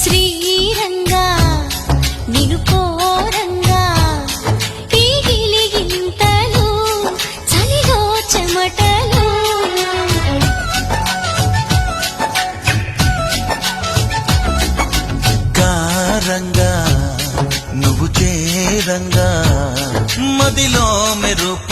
శ్రీరంగా నిను కోరంగా ఈ గిలిగింతలు చలిలో చెమటలు కారంగా నువ్వు చేరంగా మదిలో మెరుపు